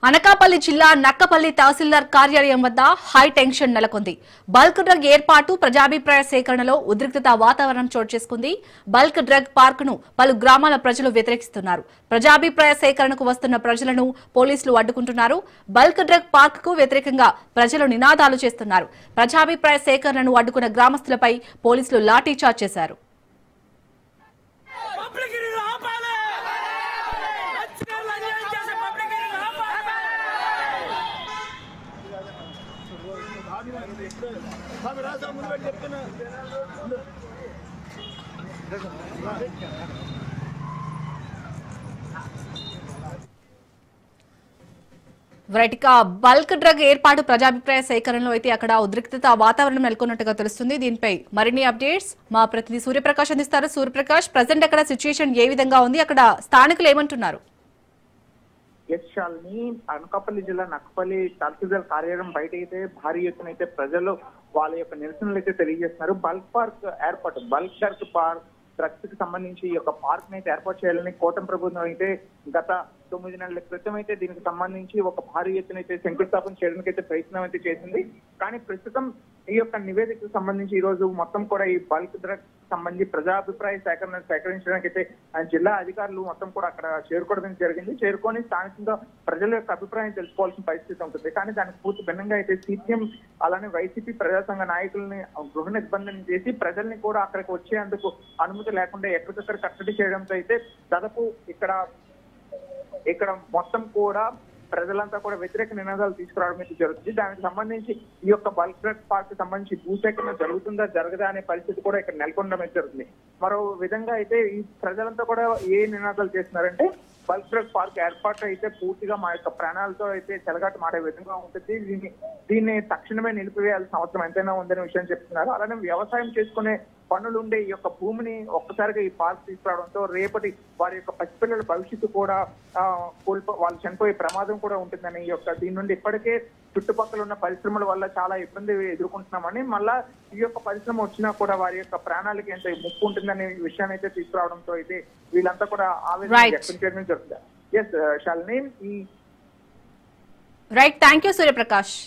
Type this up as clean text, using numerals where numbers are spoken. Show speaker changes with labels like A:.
A: అనకాపల్లి జిల్లా నక్కపల్లి తహసీల్దార్ కార్యాలయం వద్ద హై టెన్షన్ నెలకొంది. బల్క్ డ్రగ్ ఏర్పాటు ప్రజాభిప్రాయ సేకరణలో ఉద్రిక్తత వాతావరణం చోటు చేసుకుంది. బల్క్ డ్రగ్ పార్క్ ను పలు గ్రామాల ప్రజలు వ్యతిరేకిస్తున్నారు. ప్రజాభిప్రాయ సేకరణకు వస్తున్న ప్రజలను పోలీసులు అడ్డుకుంటున్నారు. బల్క్ డ్రగ్ పార్క్ కు వ్యతిరేకంగా ప్రజలు నినాదాలు చేస్తున్నారు. ప్రజాభిప్రాయ సేకరణను అడ్డుకున్న గ్రామస్తులపై పోలీసులు లాఠీచార్జ్ చేశారు. బల్క్ డ్రగ్ ఏర్పాటు ప్రజాభిప్రాయ సేకరణలో అయితే అక్కడ ఉద్రిక్తత వాతావరణం నెలకొన్నట్టుగా తెలుస్తుంది. దీనిపై మరిన్ని అప్డేట్స్ మా ప్రతినిధి సూర్యప్రకాష్ అందిస్తారు. సూర్యప్రకాష్, ప్రజెంట్ అక్కడ సిచ్యుయేషన్ ఏ విధంగా ఉంది? అక్కడ స్థానికులు ఏమంటున్నారు?
B: అనకాపల్లి జిల్లా నక్కపల్లి తహసీల్దార్ కార్యాలయం బయట అయితే భారీ ఎత్తున అయితే ప్రజలు వాళ్ళ యొక్క నిరసనలు అయితే తెలియజేస్తున్నారు. బల్క్ డ్రగ్ పార్క్ డ్రగ్స్ కి సంబంధించి ఈ యొక్క పార్క్ అయితే ఏర్పాటు చేయాలని కూటమి ప్రభుత్వం అయితే గత 9 నెలల క్రితం అయితే దీనికి సంబంధించి ఒక భారీ ఎత్తున అయితే శంకుస్థాపన చేయడానికి అయితే ప్రయత్నం అయితే చేసింది. కానీ ప్రస్తుతం ఈ యొక్క నివేదికకు సంబంధించి ఈ రోజు మొత్తం కూడా ఈ బల్క్ డ్రగ్ సంబంధించి ప్రజాభిప్రాయ సేకరించడానికి అయితే జిల్లా అధికారులు మొత్తం కూడా అక్కడ చేరుకోవడం జరిగింది. చేరుకొని స్థానికంగా ప్రజల యొక్క అభిప్రాయం తెలుసుకోవాల్సిన పరిస్థితి ఉంటుంది. కానీ దానికి పూర్తి భిన్నంగా అయితే సిపిఎం అలానే వైసీపీ ప్రజా సంఘ నాయకుల్ని గృహ నిర్బంధం చేసి ప్రజల్ని కూడా అక్కడికి వచ్చేందుకు అనుమతి లేకుండా ఎక్కడికక్కడ కట్టడి చేయడంతో అయితే దాదాపు ఇక్కడ మొత్తం కూడా ప్రజలంతా కూడా వ్యతిరేక నినాదాలు తీసుకురావడం అయితే జరుగుతుంది. దానికి సంబంధించి ఈ యొక్క బల్క్ డ్రగ్ పార్క్ సంబంధించి భూసేకరణ జరుగుతుందా జరగదా అనే పరిస్థితి కూడా ఇక్కడ నెలకొనడం అయితే జరుగుతుంది. మరో విధంగా అయితే ఈ ప్రజలంతా కూడా ఏ నినాదాలు చేస్తున్నారంటే బల్క్ డ్రగ్ పార్క్ ఏర్పాటు అయితే పూర్తిగా మా యొక్క ప్రాణాలతో అయితే చెలగాట మాడే విధంగా ఉంటుంది. దీన్ని తక్షణమే నిలిపివేయాల్సిన అవసరం ఎంతైనా ఉందనే విషయం చెప్తున్నారు. అలానే వ్యవసాయం చేసుకునే పనులు ఉండే ఈ యొక్క భూమిని ఒక్కసారిగా ఈ పార్క్ తీసుకురావడంతో రేపటి వారి యొక్క పసిపిల్లల భవిష్యత్తు కూడా వాళ్ళు చనిపోయే ప్రమాదం కూడా ఉంటుందని దీని నుండి ఇప్పటికే చుట్టుపక్కల ఉన్న పరిశ్రమల వల్ల చాలా ఇబ్బంది ఎదుర్కొంటున్నామని మళ్ళా ఈ యొక్క పరిశ్రమ వచ్చినా కూడా వారి యొక్క ప్రాణాలకి ఎంత ముప్పు ఉంటుందనే విషయాన్ని అయితే తీసుకురావడంతో అయితే వీళ్ళంతా కూడా ఆవేదన వ్యక్తం చేయడం జరుగుతుంది. Yes Shalini.
A: Right, thank you Suryaprakash.